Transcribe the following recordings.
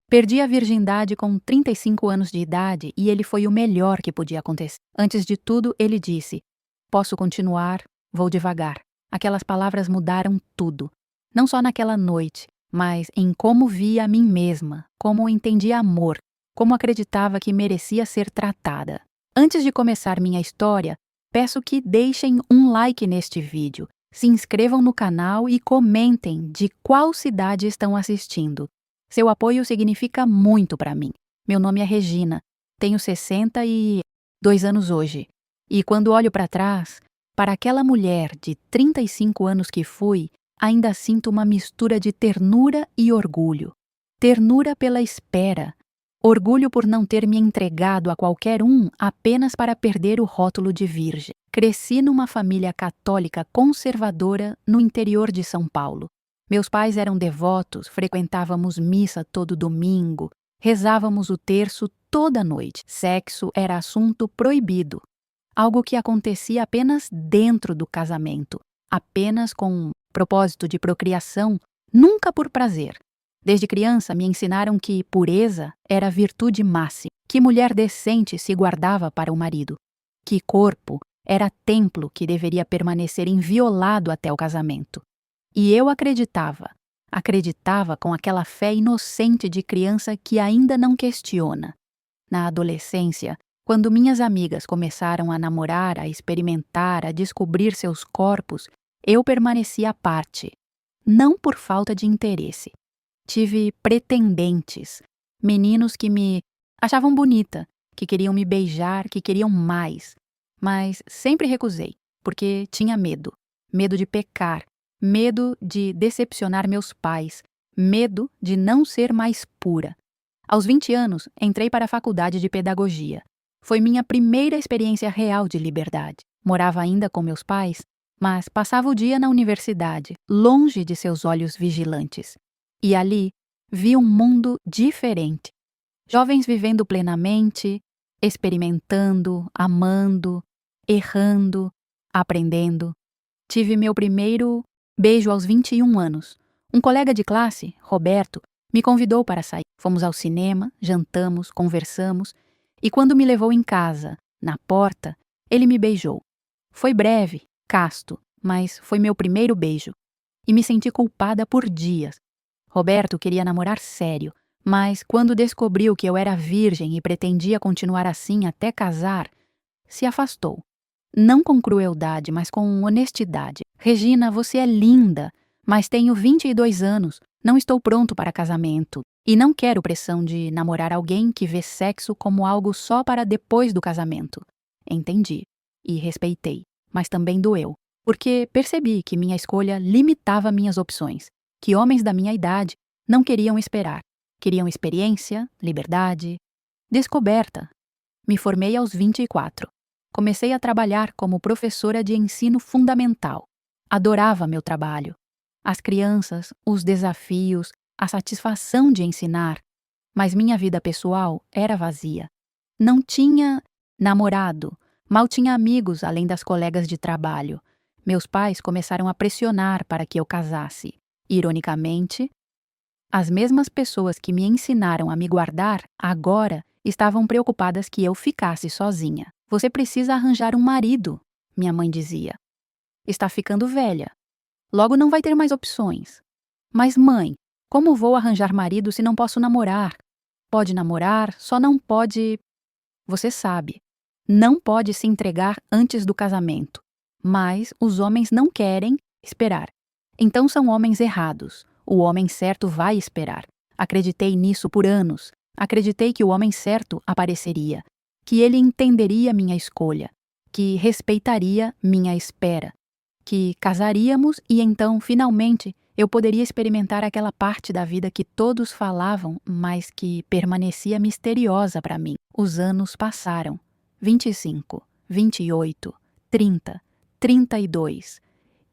Perdi a virgindade com 35 anos de idade e ele foi o melhor que podia acontecer. Antes de tudo, ele disse: "Posso continuar, vou devagar." Aquelas palavras mudaram tudo. Não só naquela noite, mas em como via a mim mesma, como entendia amor, como acreditava que merecia ser tratada. Antes de começar minha história, peço que deixem um like neste vídeo, se inscrevam no canal e comentem de qual cidade estão assistindo. Seu apoio significa muito para mim. Meu nome é Regina, tenho 62 anos hoje. E quando olho para trás, para aquela mulher de 35 anos que fui, ainda sinto uma mistura de ternura e orgulho. Ternura pela espera. Orgulho por não ter me entregado a qualquer um apenas para perder o rótulo de virgem. Cresci numa família católica conservadora no interior de São Paulo. Meus pais eram devotos, frequentávamos missa todo domingo, rezávamos o terço toda noite. Sexo era assunto proibido, algo que acontecia apenas dentro do casamento, apenas com propósito de procriação, nunca por prazer. Desde criança me ensinaram que pureza era a virtude máxima, que mulher decente se guardava para o marido, que corpo era templo que deveria permanecer inviolado até o casamento. E eu acreditava com aquela fé inocente de criança que ainda não questiona. Na adolescência, quando minhas amigas começaram a namorar, a experimentar, a descobrir seus corpos, eu permaneci à parte, não por falta de interesse. Tive pretendentes, meninos que me achavam bonita, que queriam me beijar, que queriam mais, mas sempre recusei, porque tinha medo de pecar, medo de decepcionar meus pais, medo de não ser mais pura. Aos 20 anos, entrei para a faculdade de pedagogia. Foi minha primeira experiência real de liberdade. Morava ainda com meus pais, mas passava o dia na universidade, longe de seus olhos vigilantes. E ali, vi um mundo diferente. Jovens vivendo plenamente, experimentando, amando, errando, aprendendo. Tive meu primeiro beijo aos 21 anos. Um colega de classe, Roberto, me convidou para sair. Fomos ao cinema, jantamos, conversamos, e quando me levou em casa, na porta, ele me beijou. Foi breve, casto, mas foi meu primeiro beijo. E me senti culpada por dias. Roberto queria namorar sério, mas quando descobriu que eu era virgem e pretendia continuar assim até casar, se afastou. Não com crueldade, mas com honestidade. Regina, você é linda, mas tenho 22 anos, não estou pronto para casamento. E não quero pressão de namorar alguém que vê sexo como algo só para depois do casamento. Entendi. E respeitei. Mas também doeu. Porque percebi que minha escolha limitava minhas opções. Que homens da minha idade não queriam esperar. Queriam experiência, liberdade, descoberta. Me formei aos 24. Comecei a trabalhar como professora de ensino fundamental. Adorava meu trabalho. As crianças, os desafios, a satisfação de ensinar. Mas minha vida pessoal era vazia. Não tinha namorado, mal tinha amigos além das colegas de trabalho. Meus pais começaram a pressionar para que eu casasse. Ironicamente, as mesmas pessoas que me ensinaram a me guardar, agora estavam preocupadas que eu ficasse sozinha. Você precisa arranjar um marido, minha mãe dizia. Está ficando velha. Logo não vai ter mais opções. Mas mãe, como vou arranjar marido se não posso namorar? Pode namorar, só não pode... Você sabe, não pode se entregar antes do casamento. Mas os homens não querem esperar. Então são homens errados. O homem certo vai esperar. Acreditei nisso por anos. Acreditei que o homem certo apareceria, que ele entenderia minha escolha, que respeitaria minha espera, que casaríamos e então, finalmente, eu poderia experimentar aquela parte da vida que todos falavam, mas que permanecia misteriosa para mim. Os anos passaram. 25, 28, 30, 32.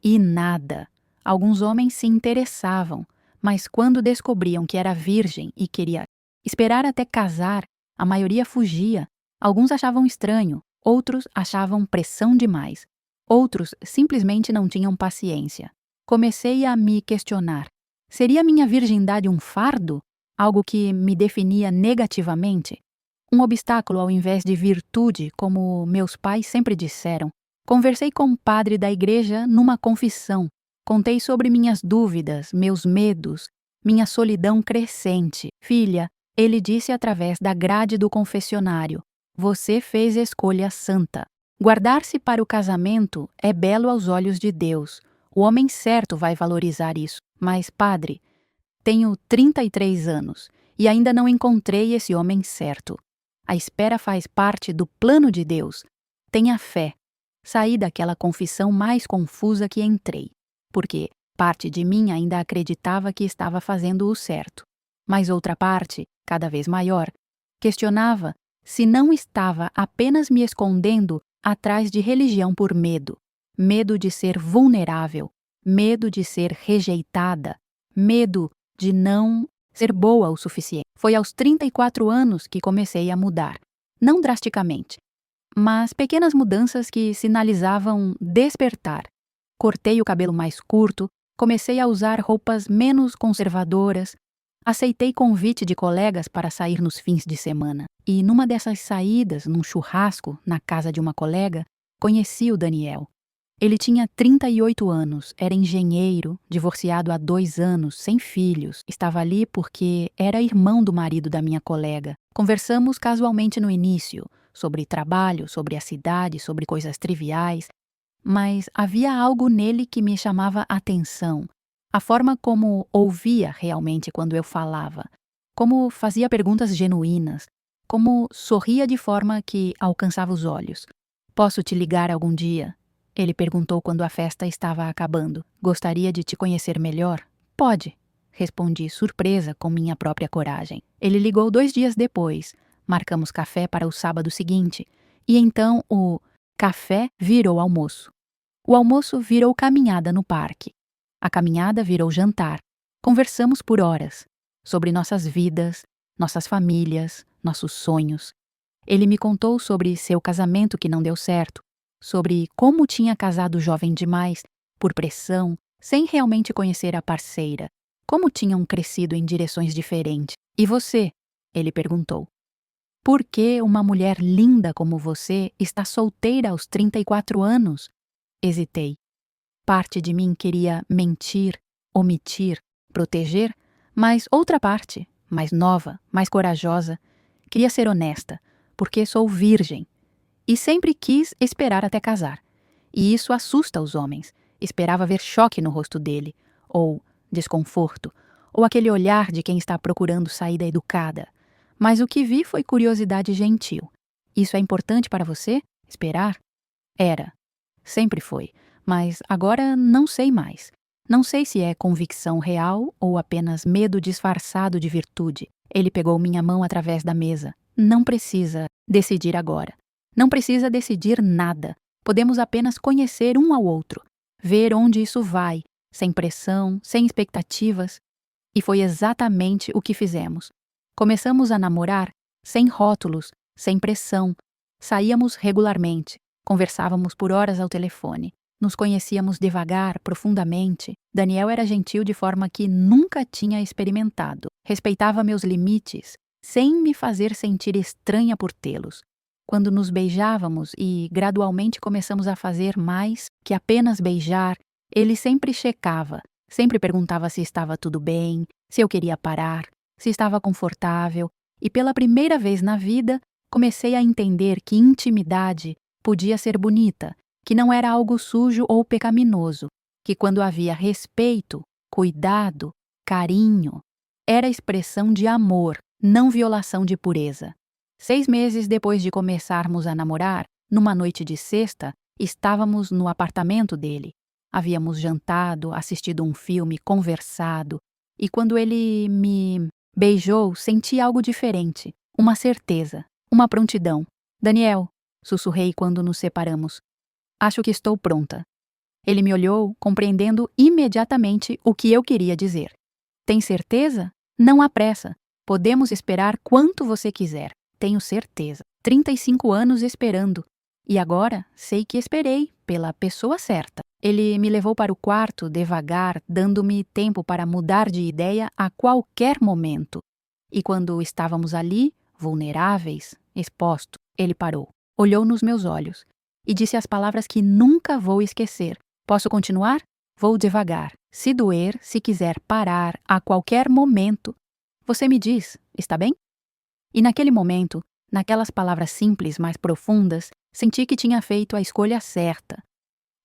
E nada. Alguns homens se interessavam, mas quando descobriam que era virgem e queria esperar até casar, a maioria fugia. Alguns achavam estranho, outros achavam pressão demais. Outros simplesmente não tinham paciência. Comecei a me questionar. Seria minha virgindade um fardo? algo que me definia negativamente, um obstáculo ao invés de virtude, como meus pais sempre disseram. Conversei com um padre da igreja numa confissão. Contei sobre minhas dúvidas, meus medos, minha solidão crescente. Filha, ele disse através da grade do confessionário: você fez escolha santa. Guardar-se para o casamento é belo aos olhos de Deus. O homem certo vai valorizar isso. Mas, padre, tenho 33 anos e ainda não encontrei esse homem certo. A espera faz parte do plano de Deus. Tenha fé. Saí daquela confissão mais confusa que entrei, porque parte de mim ainda acreditava que estava fazendo o certo. Mas outra parte, cada vez maior, questionava se não estava apenas me escondendo atrás de religião por medo. Medo de ser vulnerável, medo de ser rejeitada, medo de não ser boa o suficiente. Foi aos 34 anos que comecei a mudar. Não drasticamente, mas pequenas mudanças que sinalizavam despertar. Cortei o cabelo mais curto, comecei a usar roupas menos conservadoras, aceitei convite de colegas para sair nos fins de semana. E numa dessas saídas, num churrasco, na casa de uma colega, conheci o Daniel. Ele tinha 38 anos, era engenheiro, divorciado há 2 anos, sem filhos. Estava ali porque era irmão do marido da minha colega. Conversamos casualmente no início, sobre trabalho, sobre a cidade, sobre coisas triviais. Mas havia algo nele que me chamava a atenção. A forma como ouvia realmente quando eu falava. Como fazia perguntas genuínas. Como sorria de forma que alcançava os olhos. Posso te ligar algum dia? Ele perguntou quando a festa estava acabando. Gostaria de te conhecer melhor? Pode, respondi, surpresa com minha própria coragem. Ele ligou 2 dias depois. Marcamos café para o sábado seguinte. E então o café virou almoço. O almoço virou caminhada no parque. A caminhada virou jantar. Conversamos por horas. Sobre nossas vidas, nossas famílias, nossos sonhos. Ele me contou sobre seu casamento que não deu certo. Sobre como tinha casado jovem demais, por pressão, sem realmente conhecer a parceira. Como tinham crescido em direções diferentes. E você? Ele perguntou. Por que uma mulher linda como você está solteira aos 34 anos? Hesitei. Parte de mim queria mentir, omitir, proteger, mas outra parte, mais nova, mais corajosa, queria ser honesta, porque sou virgem. E sempre quis esperar até casar. E isso assusta os homens. Esperava ver choque no rosto dele, ou desconforto, ou aquele olhar de quem está procurando saída educada. Mas o que vi foi curiosidade gentil. Isso é importante para você? Esperar? Era. Sempre foi. Mas agora não sei mais. Não sei se é convicção real ou apenas medo disfarçado de virtude. Ele pegou minha mão através da mesa. Não precisa decidir agora. Não precisa decidir nada. Podemos apenas conhecer um ao outro. Ver onde isso vai, sem pressão, sem expectativas. E foi exatamente o que fizemos. Começamos a namorar sem rótulos, sem pressão. Saíamos regularmente. Conversávamos por horas ao telefone. Nos conhecíamos devagar, profundamente. Daniel era gentil de forma que nunca tinha experimentado. Respeitava meus limites, sem me fazer sentir estranha por tê-los. Quando nos beijávamos e gradualmente começamos a fazer mais que apenas beijar, ele sempre checava, sempre perguntava se estava tudo bem, se eu queria parar, se estava confortável. E pela primeira vez na vida, comecei a entender que intimidade podia ser bonita, que não era algo sujo ou pecaminoso, que quando havia respeito, cuidado, carinho, era expressão de amor, não violação de pureza. 6 meses depois de começarmos a namorar, numa noite de sexta, estávamos no apartamento dele. Havíamos jantado, assistido um filme, conversado, e quando ele me beijou, senti algo diferente, uma certeza, uma prontidão. Daniel, sussurrei quando nos separamos. Acho que estou pronta. Ele me olhou, compreendendo imediatamente o que eu queria dizer. Tem certeza? Não há pressa. Podemos esperar quanto você quiser. Tenho certeza. 35 anos esperando. E agora sei que esperei pela pessoa certa. Ele me levou para o quarto devagar, dando-me tempo para mudar de ideia a qualquer momento. E quando estávamos ali, vulneráveis, expostos, ele parou, olhou nos meus olhos e disse as palavras que nunca vou esquecer. Posso continuar? Vou devagar. Se doer, se quiser parar a qualquer momento, você me diz, está bem? E naquele momento, naquelas palavras simples, mas profundas, senti que tinha feito a escolha certa.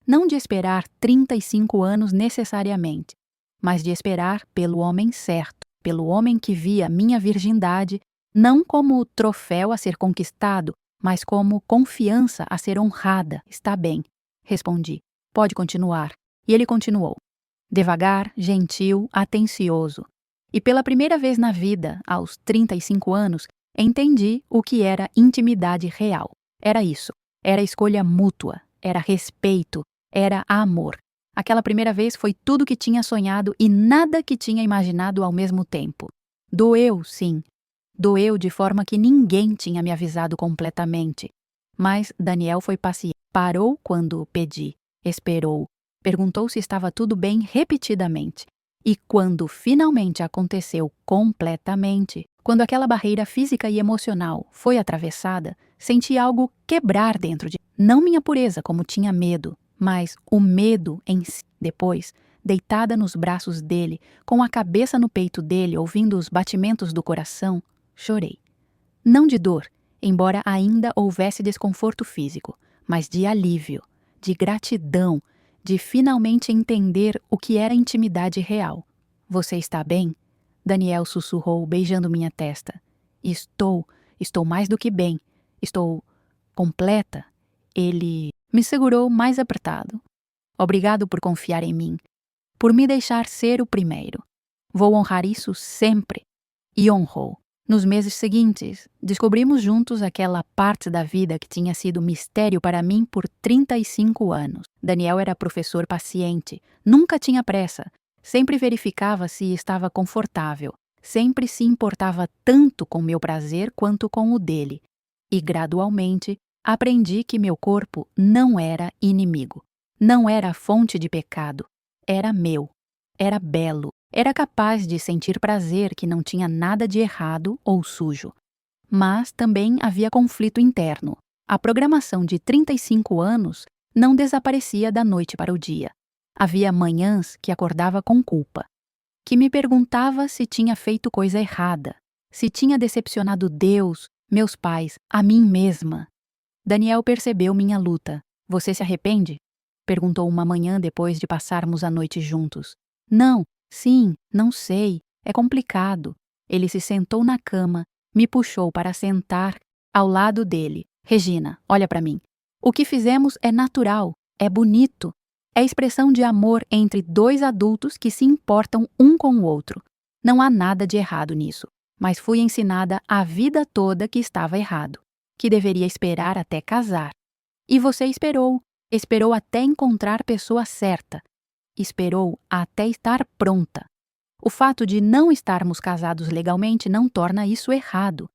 Não de esperar 35 anos necessariamente, mas de esperar pelo homem certo, pelo homem que via minha virgindade não como troféu a ser conquistado, mas como confiança a ser honrada. Está bem, respondi. Pode continuar. E ele continuou. Devagar, gentil, atencioso. E pela primeira vez na vida, aos 35 anos, entendi o que era intimidade real. Era isso. Era escolha mútua. Era respeito. Era amor. Aquela primeira vez foi tudo que tinha sonhado e nada que tinha imaginado ao mesmo tempo. Doeu, sim. Doeu de forma que ninguém tinha me avisado completamente. Mas Daniel foi paciente. Parou quando pedi. Esperou. Perguntou se estava tudo bem repetidamente. E quando finalmente aconteceu completamente, quando aquela barreira física e emocional foi atravessada, senti algo quebrar dentro de mim. Não minha pureza, como tinha medo, mas o medo em si. Depois, deitada nos braços dele, com a cabeça no peito dele, ouvindo os batimentos do coração, chorei. Não de dor, embora ainda houvesse desconforto físico, mas de alívio, de gratidão, de finalmente entender o que era intimidade real. Você está bem? Daniel sussurrou, beijando minha testa. Estou mais do que bem. Estou completa. Ele me segurou mais apertado. Obrigado por confiar em mim, por me deixar ser o primeiro. Vou honrar isso sempre. E honrou. Nos meses seguintes, descobrimos juntos aquela parte da vida que tinha sido mistério para mim por 35 anos. Daniel era professor paciente, nunca tinha pressa, sempre verificava se estava confortável, sempre se importava tanto com meu prazer quanto com o dele. E gradualmente, aprendi que meu corpo não era inimigo, não era fonte de pecado, era meu, era belo. Era capaz de sentir prazer que não tinha nada de errado ou sujo. Mas também havia conflito interno. A programação de 35 anos não desaparecia da noite para o dia. Havia manhãs que acordava com culpa, que me perguntava se tinha feito coisa errada, se tinha decepcionado Deus, meus pais, a mim mesma. Daniel percebeu minha luta. Você se arrepende? Perguntou uma manhã depois de passarmos a noite juntos. Não. Sim, não sei, é complicado. Ele se sentou na cama, me puxou para sentar ao lado dele. Regina, olha para mim. O que fizemos é natural, é bonito. É expressão de amor entre dois adultos que se importam um com o outro. Não há nada de errado nisso, mas fui ensinada a vida toda que estava errado, que deveria esperar até casar. E você esperou até encontrar a pessoa certa. Esperou até estar pronta. O fato de não estarmos casados legalmente não torna isso errado.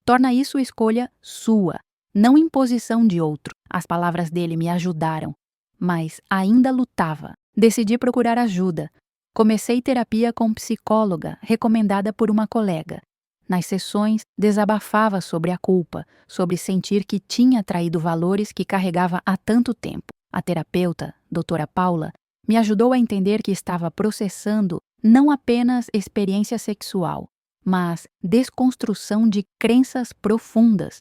Torna isso escolha sua, não imposição de outro. As palavras dele me ajudaram, mas ainda lutava. Decidi procurar ajuda. Comecei terapia com psicóloga, recomendada por uma colega. Nas sessões, desabafava sobre a culpa, sobre sentir que tinha traído valores que carregava há tanto tempo. A terapeuta, doutora Paula, me ajudou a entender que estava processando não apenas experiência sexual, mas desconstrução de crenças profundas.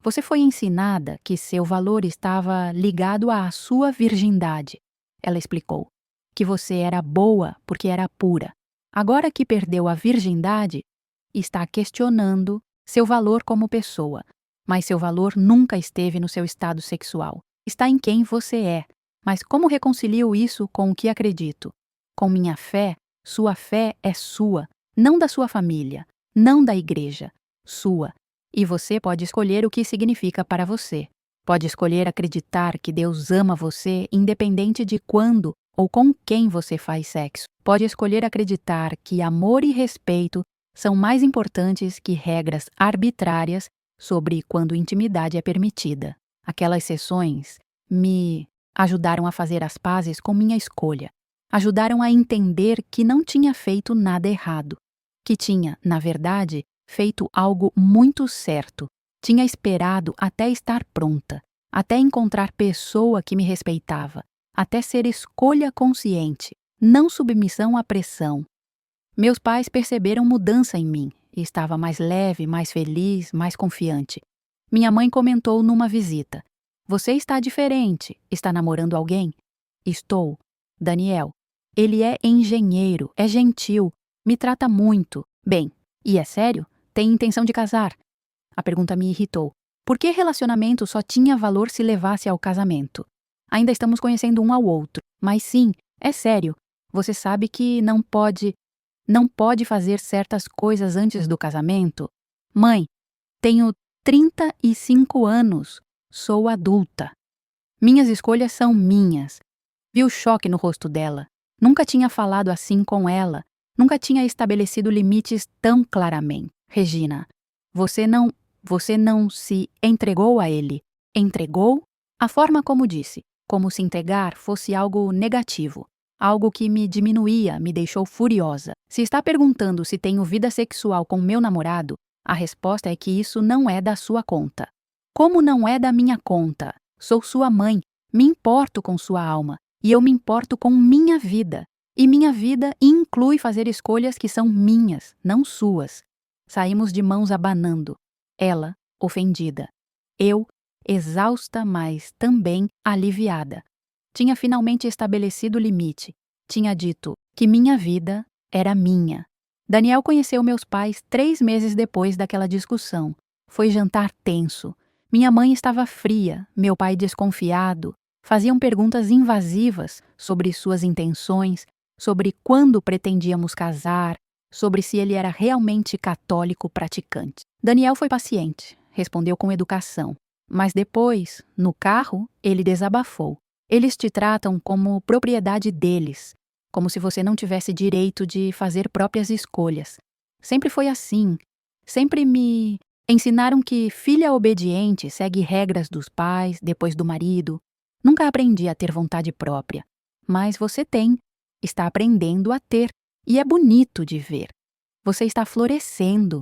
Você foi ensinada que seu valor estava ligado à sua virgindade. Ela explicou que você era boa porque era pura. Agora que perdeu a virgindade, está questionando seu valor como pessoa, mas seu valor nunca esteve no seu estado sexual. Está em quem você é. Mas como reconcilio isso com o que acredito? Com minha fé, sua fé é sua, não da sua família, não da igreja, sua. E você pode escolher o que significa para você. Pode escolher acreditar que Deus ama você independente de quando ou com quem você faz sexo. Pode escolher acreditar que amor e respeito são mais importantes que regras arbitrárias sobre quando intimidade é permitida. Aquelas sessões me ajudaram a fazer as pazes com minha escolha. Ajudaram a entender que não tinha feito nada errado, que tinha, na verdade, feito algo muito certo. Tinha esperado até estar pronta, até encontrar pessoa que me respeitava, até ser escolha consciente, não submissão à pressão. Meus pais perceberam mudança em mim e estava mais leve, mais feliz, mais confiante. Minha mãe comentou numa visita: "Você está diferente. Está namorando alguém?" "Estou. Daniel. Ele é engenheiro, é gentil, me trata muito bem. E é sério? Tem intenção de casar?" A pergunta me irritou. Por que relacionamento só tinha valor se levasse ao casamento? Ainda estamos conhecendo um ao outro. Mas sim, é sério. Você sabe que não pode fazer certas coisas antes do casamento? Mãe, tenho 35 anos. Sou adulta. Minhas escolhas são minhas. Vi o choque no rosto dela. Nunca tinha falado assim com ela. Nunca tinha estabelecido limites tão claramente. Regina, você não se entregou a ele. Entregou? A forma como disse, como se entregar fosse algo negativo. Algo que me diminuía, me deixou furiosa. Se está perguntando se tenho vida sexual com meu namorado, a resposta é que isso não é da sua conta. Como não é da minha conta? Sou sua mãe, me importo com sua alma, e eu me importo com minha vida. E minha vida inclui fazer escolhas que são minhas, não suas. Saímos de mãos abanando. Ela, ofendida. Eu, exausta, mas também aliviada. Tinha finalmente estabelecido o limite. Tinha dito que minha vida era minha. Daniel conheceu meus pais 3 meses depois daquela discussão. Foi jantar tenso. Minha mãe estava fria, meu pai desconfiado. Faziam perguntas invasivas sobre suas intenções, sobre quando pretendíamos casar, sobre se ele era realmente católico praticante. Daniel foi paciente, respondeu com educação. Mas depois, no carro, ele desabafou. Eles te tratam como propriedade deles, como se você não tivesse direito de fazer próprias escolhas. Sempre foi assim. Sempre me ensinaram que filha obediente segue regras dos pais, depois do marido. Nunca aprendi a ter vontade própria. Mas você tem. Está aprendendo a ter. E é bonito de ver. Você está florescendo.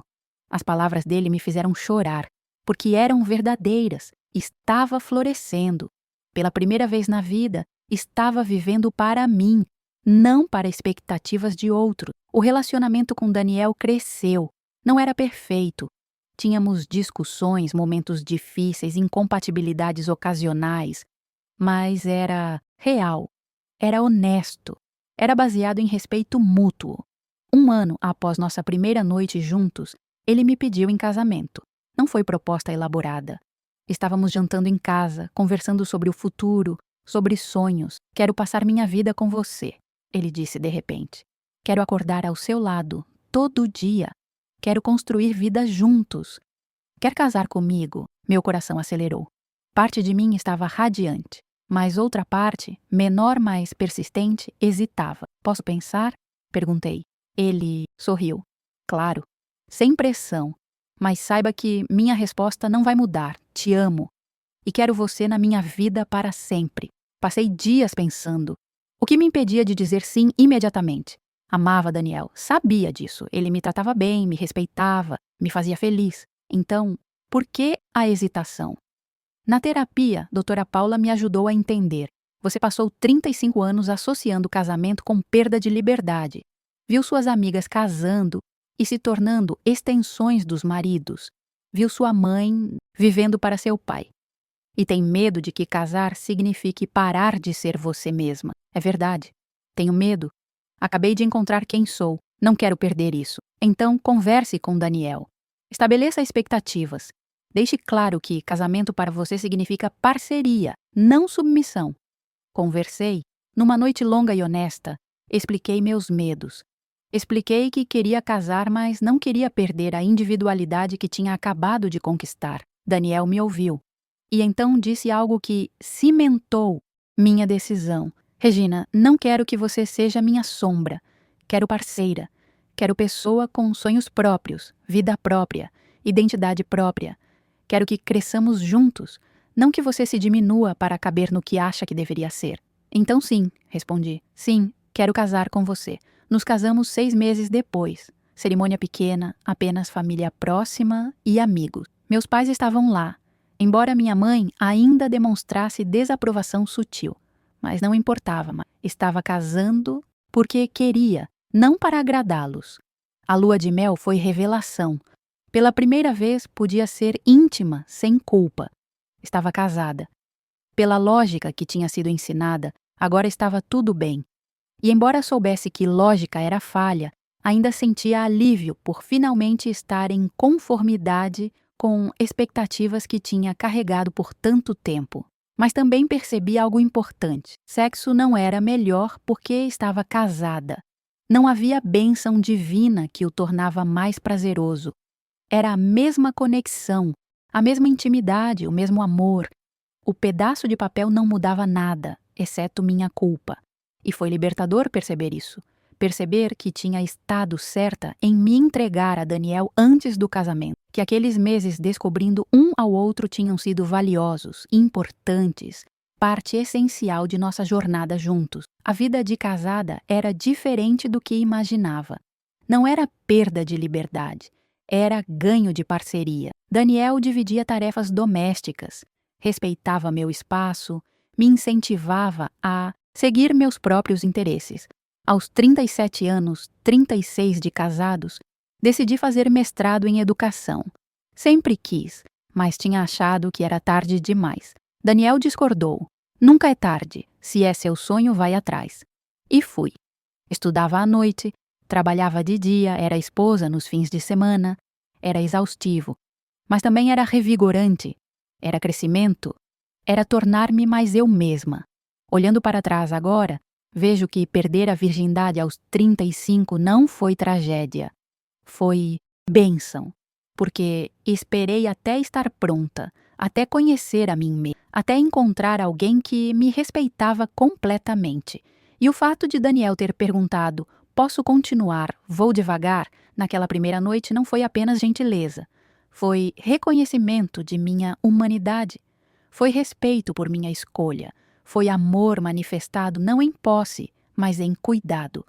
As palavras dele me fizeram chorar, porque eram verdadeiras. Estava florescendo. Pela primeira vez na vida, estava vivendo para mim, não para expectativas de outro. O relacionamento com Daniel cresceu. Não era perfeito. Tínhamos discussões, momentos difíceis, incompatibilidades ocasionais. Mas era real. Era honesto. Era baseado em respeito mútuo. 1 ano após nossa primeira noite juntos, ele me pediu em casamento. Não foi proposta elaborada. Estávamos jantando em casa, conversando sobre o futuro, sobre sonhos. "Quero passar minha vida com você", ele disse de repente. "Quero acordar ao seu lado, todo dia. Quero construir vida juntos. Quer casar comigo?" Meu coração acelerou. Parte de mim estava radiante, mas outra parte, menor mas persistente, hesitava. "Posso pensar?" perguntei. Ele sorriu. "Claro, sem pressão. Mas saiba que minha resposta não vai mudar. Te amo. E quero você na minha vida para sempre." Passei dias pensando. O que me impedia de dizer sim imediatamente? Amava Daniel. Sabia disso. Ele me tratava bem, me respeitava, me fazia feliz. Então, por que a hesitação? Na terapia, doutora Paula me ajudou a entender. Você passou 35 anos associando o casamento com perda de liberdade. Viu suas amigas casando e se tornando extensões dos maridos. Viu sua mãe vivendo para seu pai. E tem medo de que casar signifique parar de ser você mesma. É verdade. Tenho medo. Acabei de encontrar quem sou. Não quero perder isso. Então, converse com Daniel. Estabeleça expectativas. Deixe claro que casamento para você significa parceria, não submissão. Conversei. Numa noite longa e honesta, expliquei meus medos. Expliquei que queria casar, mas não queria perder a individualidade que tinha acabado de conquistar. Daniel me ouviu. E então disse algo que cimentou minha decisão. "Regina, não quero que você seja minha sombra. Quero parceira. Quero pessoa com sonhos próprios, vida própria, identidade própria. Quero que cresçamos juntos, não que você se diminua para caber no que acha que deveria ser." "Então sim", respondi. "Sim, quero casar com você." Nos casamos 6 meses depois. Cerimônia pequena, apenas família próxima e amigos. Meus pais estavam lá, embora minha mãe ainda demonstrasse desaprovação sutil. Mas não importava, estava casando porque queria, não para agradá-los. A lua de mel foi revelação. Pela primeira vez podia ser íntima, sem culpa. Estava casada. Pela lógica que tinha sido ensinada, agora estava tudo bem. E embora soubesse que lógica era falha, ainda sentia alívio por finalmente estar em conformidade com expectativas que tinha carregado por tanto tempo. Mas também percebi algo importante. Sexo não era melhor porque estava casada. Não havia bênção divina que o tornava mais prazeroso. Era a mesma conexão, a mesma intimidade, o mesmo amor. O pedaço de papel não mudava nada, exceto minha culpa. E foi libertador perceber isso. Perceber que tinha estado certa em me entregar a Daniel antes do casamento. Que aqueles meses descobrindo um ao outro tinham sido valiosos, importantes, parte essencial de nossa jornada juntos. A vida de casada era diferente do que imaginava. Não era perda de liberdade, era ganho de parceria. Daniel dividia tarefas domésticas, respeitava meu espaço, me incentivava a seguir meus próprios interesses. Aos 37 anos, 36 de casados, decidi fazer mestrado em educação. Sempre quis, mas tinha achado que era tarde demais. Daniel discordou. Nunca é tarde. Se é seu sonho, vai atrás. E fui. Estudava à noite, trabalhava de dia, era esposa nos fins de semana. Era exaustivo. Mas também era revigorante. Era crescimento. Era tornar-me mais eu mesma. Olhando para trás agora, vejo que perder a virgindade aos 35 não foi tragédia. Foi bênção, porque esperei até estar pronta, até conhecer a mim mesma, até encontrar alguém que me respeitava completamente. E o fato de Daniel ter perguntado, posso continuar, vou devagar, naquela primeira noite não foi apenas gentileza. Foi reconhecimento de minha humanidade. Foi respeito por minha escolha. Foi amor manifestado não em posse, mas em cuidado.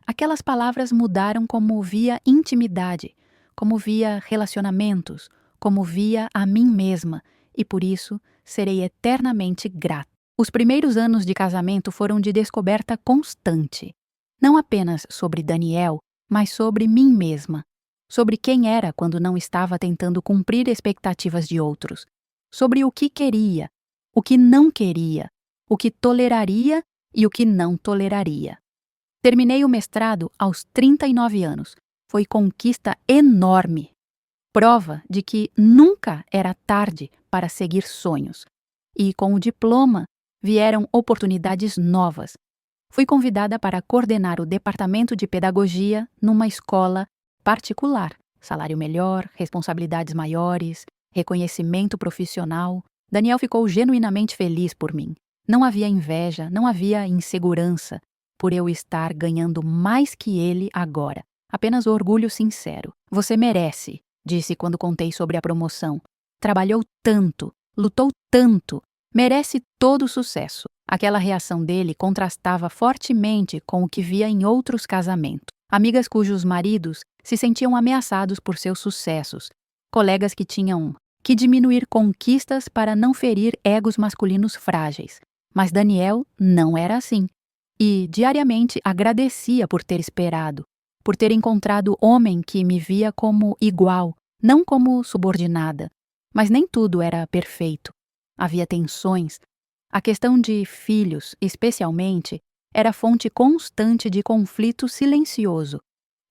Aquelas palavras mudaram como via intimidade, como via relacionamentos, como via a mim mesma, e por isso serei eternamente grata. Os primeiros anos de casamento foram de descoberta constante, não apenas sobre Daniel, mas sobre mim mesma, sobre quem era quando não estava tentando cumprir expectativas de outros, sobre o que queria, o que não queria, o que toleraria e o que não toleraria. Terminei o mestrado aos 39 anos. Foi conquista enorme. Prova de que nunca era tarde para seguir sonhos. E com o diploma vieram oportunidades novas. Fui convidada para coordenar o departamento de pedagogia numa escola particular. Salário melhor, responsabilidades maiores, reconhecimento profissional. Daniel ficou genuinamente feliz por mim. Não havia inveja, não havia insegurança por eu estar ganhando mais que ele agora. Apenas orgulho sincero. Você merece, disse quando contei sobre a promoção. Trabalhou tanto, lutou tanto, merece todo o sucesso. Aquela reação dele contrastava fortemente com o que via em outros casamentos. Amigas cujos maridos se sentiam ameaçados por seus sucessos. Colegas que tinham que diminuir conquistas para não ferir egos masculinos frágeis. Mas Daniel não era assim. E, diariamente, agradecia por ter esperado, por ter encontrado homem que me via como igual, não como subordinada. Mas nem tudo era perfeito. Havia tensões. A questão de filhos, especialmente, era fonte constante de conflito silencioso.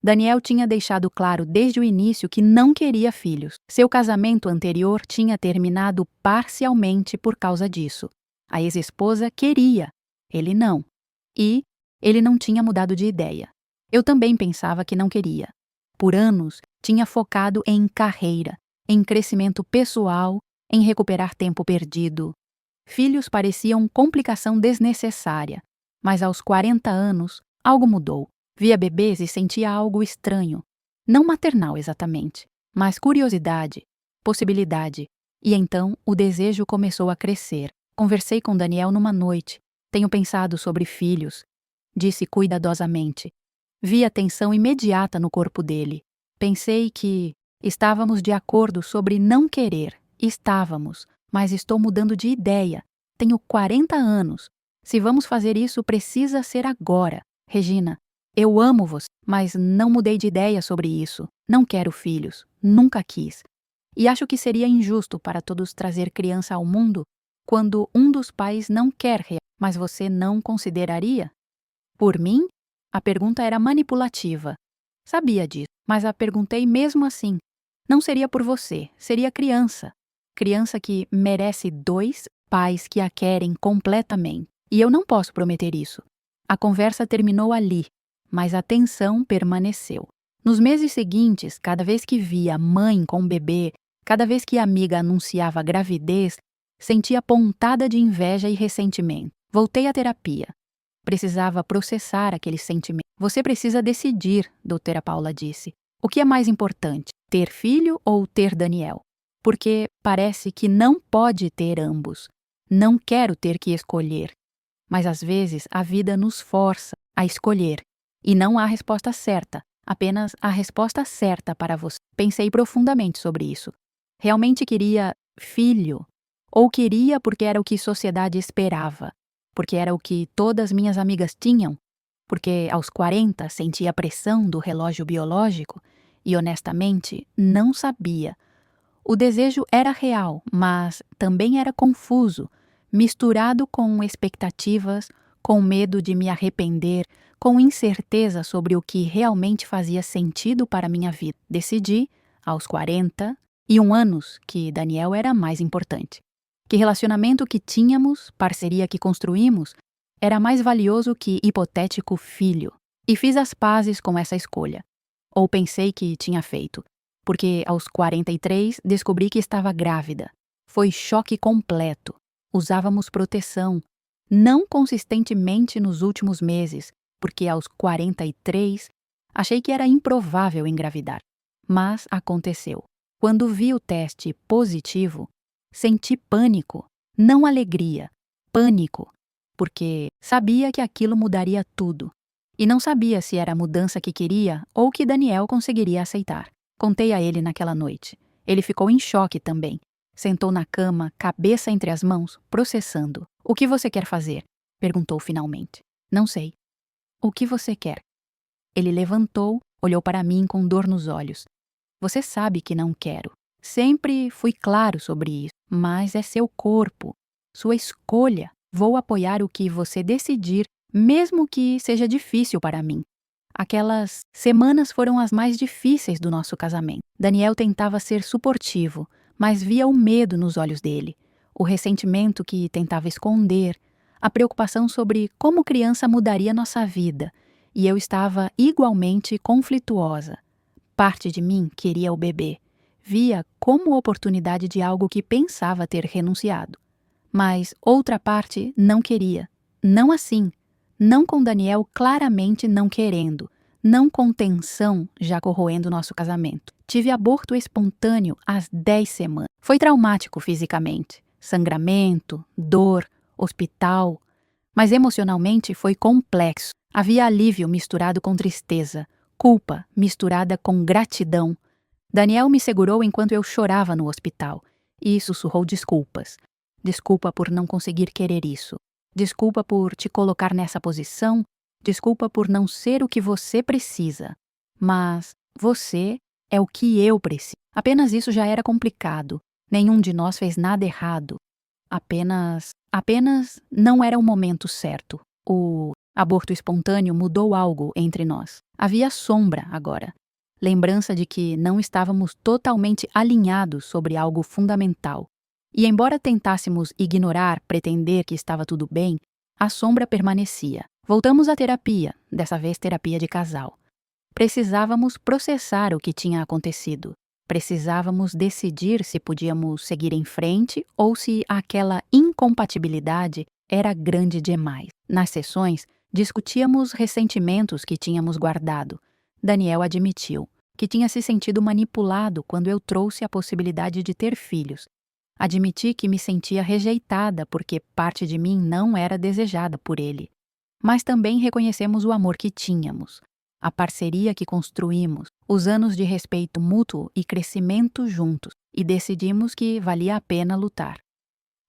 Daniel tinha deixado claro desde o início que não queria filhos. Seu casamento anterior tinha terminado parcialmente por causa disso. A ex-esposa queria, ele não. E ele não tinha mudado de ideia. Eu também pensava que não queria. Por anos, tinha focado em carreira, em crescimento pessoal, em recuperar tempo perdido. Filhos pareciam complicação desnecessária, mas aos 40 anos, algo mudou. Via bebês e sentia algo estranho. Não maternal exatamente, mas curiosidade, possibilidade. E então o desejo começou a crescer. Conversei com Daniel numa noite. Tenho pensado sobre filhos, disse cuidadosamente. Vi a tensão imediata no corpo dele. Pensei que estávamos de acordo sobre não querer. Estávamos, mas estou mudando de ideia. Tenho 40 anos. Se vamos fazer isso, precisa ser agora. Regina, eu amo você, mas não mudei de ideia sobre isso. Não quero filhos. Nunca quis. E acho que seria injusto para todos trazer criança ao mundo quando um dos pais não quer, mas você não consideraria? Por mim? A pergunta era manipulativa. Sabia disso, mas a perguntei mesmo assim. Não seria por você, seria criança. Criança que merece 2 pais que a querem completamente. E eu não posso prometer isso. A conversa terminou ali, mas a tensão permaneceu. Nos meses seguintes, cada vez que via mãe com bebê, cada vez que a amiga anunciava gravidez, sentia pontada de inveja e ressentimento. Voltei à terapia. Precisava processar aquele sentimento. Você precisa decidir, doutora Paula disse. O que é mais importante, ter filho ou ter Daniel? Porque parece que não pode ter ambos. Não quero ter que escolher. Mas às vezes a vida nos força a escolher. E não há resposta certa, apenas a resposta certa para você. Pensei profundamente sobre isso. Realmente queria filho? Ou queria porque era o que a sociedade esperava? Porque era o que todas minhas amigas tinham? Porque aos 40 sentia a pressão do relógio biológico? E honestamente, não sabia. O desejo era real, mas também era confuso, misturado com expectativas, com medo de me arrepender, com incerteza sobre o que realmente fazia sentido para minha vida. Decidi, aos 41 anos, que Daniel era mais importante. Que relacionamento que tínhamos, parceria que construímos, era mais valioso que hipotético filho. E fiz as pazes com essa escolha. Ou pensei que tinha feito. Porque aos 43 descobri que estava grávida. Foi choque completo. Usávamos proteção. Não consistentemente nos últimos meses, porque aos 43 achei que era improvável engravidar. Mas aconteceu. Quando vi o teste positivo, senti pânico, não alegria, pânico, porque sabia que aquilo mudaria tudo. E não sabia se era a mudança que queria ou que Daniel conseguiria aceitar. Contei a ele naquela noite. Ele ficou em choque também. Sentou na cama, cabeça entre as mãos, processando. "O que você quer fazer?" perguntou finalmente. "Não sei." "O que você quer?" Ele levantou, olhou para mim com dor nos olhos. "Você sabe que não quero. Sempre fui claro sobre isso, mas é seu corpo, sua escolha. Vou apoiar o que você decidir, mesmo que seja difícil para mim." Aquelas semanas foram as mais difíceis do nosso casamento. Daniel tentava ser suportivo, mas via o medo nos olhos dele, o ressentimento que tentava esconder, a preocupação sobre como criança mudaria nossa vida, e eu estava igualmente conflituosa. Parte de mim queria o bebê. Via como oportunidade de algo que pensava ter renunciado. Mas outra parte não queria. Não assim. Não com Daniel claramente não querendo. Não com tensão já corroendo nosso casamento. Tive aborto espontâneo às 10 semanas. Foi traumático fisicamente. Sangramento, dor, hospital. Mas emocionalmente foi complexo. Havia alívio misturado com tristeza. Culpa misturada com gratidão. Daniel me segurou enquanto eu chorava no hospital e sussurrou desculpas. Desculpa por não conseguir querer isso. Desculpa por te colocar nessa posição. Desculpa por não ser o que você precisa. Mas você é o que eu preciso. Apenas isso já era complicado. Nenhum de nós fez nada errado. Apenas não era o momento certo. O aborto espontâneo mudou algo entre nós. Havia sombra agora. Lembrança de que não estávamos totalmente alinhados sobre algo fundamental. E embora tentássemos ignorar, pretender que estava tudo bem, a sombra permanecia. Voltamos à terapia, dessa vez terapia de casal. Precisávamos processar o que tinha acontecido. Precisávamos decidir se podíamos seguir em frente ou se aquela incompatibilidade era grande demais. Nas sessões, discutíamos ressentimentos que tínhamos guardado. Daniel admitiu que tinha se sentido manipulado quando eu trouxe a possibilidade de ter filhos. Admiti que me sentia rejeitada porque parte de mim não era desejada por ele. Mas também reconhecemos o amor que tínhamos. a parceria que construímos, os anos de respeito mútuo e crescimento juntos, e decidimos que valia a pena lutar.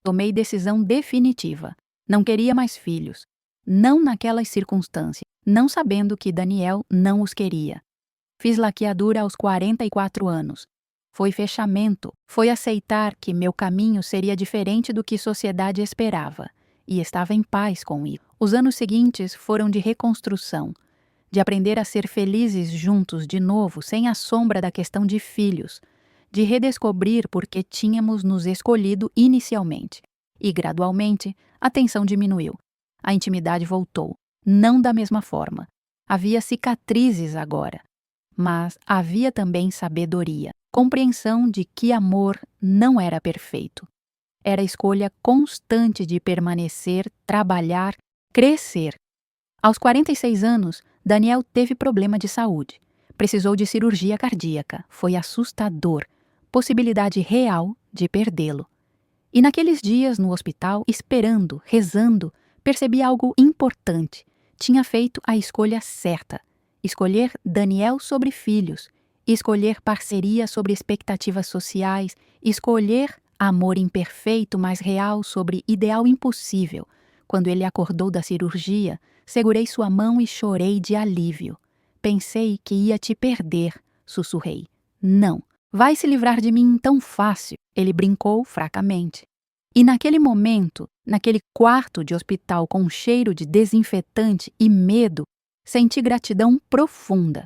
Tomei decisão definitiva. Não queria mais filhos. Não naquelas circunstâncias, não sabendo que Daniel não os queria. Fiz laqueadura aos 44 anos. Foi fechamento, foi aceitar que meu caminho seria diferente do que a sociedade esperava, e estava em paz com isso. Os anos seguintes foram de reconstrução, de aprender a ser felizes juntos de novo, sem a sombra da questão de filhos, de redescobrir por que tínhamos nos escolhido inicialmente. E, gradualmente, a tensão diminuiu. A intimidade voltou, não da mesma forma. Havia cicatrizes agora, mas havia também sabedoria, compreensão de que amor não era perfeito. Era a escolha constante de permanecer, trabalhar, crescer. Aos 46 anos, Daniel teve problema de saúde. Precisou de cirurgia cardíaca. Foi assustador. Possibilidade real de perdê-lo. E naqueles dias no hospital, esperando, rezando, percebi algo importante. Tinha feito a escolha certa. Escolher Daniel sobre filhos. Escolher parceria sobre expectativas sociais. Escolher amor imperfeito, mas real sobre ideal impossível. Quando ele acordou da cirurgia, segurei sua mão e chorei de alívio. Pensei que ia te perder, sussurrei. Não, vai se livrar de mim tão fácil, ele brincou fracamente. E naquele momento, naquele quarto de hospital com um cheiro de desinfetante e medo, senti gratidão profunda.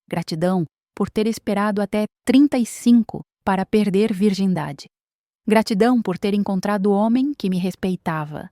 Gratidão por ter esperado até 35 para perder virgindade. Gratidão por ter encontrado o homem que me respeitava.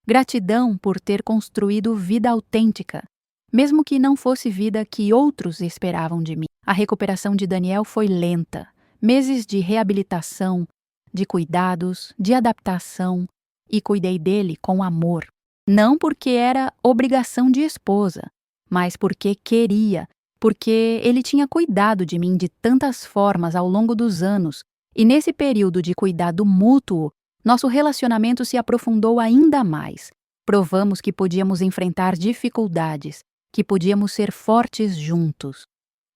Gratidão por ter construído vida autêntica, mesmo que não fosse vida que outros esperavam de mim. A recuperação de Daniel foi lenta. Meses de reabilitação, de cuidados, de adaptação, e cuidei dele com amor. Não porque era obrigação de esposa, mas porque queria, porque ele tinha cuidado de mim de tantas formas ao longo dos anos, e nesse período de cuidado mútuo, nosso relacionamento se aprofundou ainda mais. Provamos que podíamos enfrentar dificuldades, que podíamos ser fortes juntos.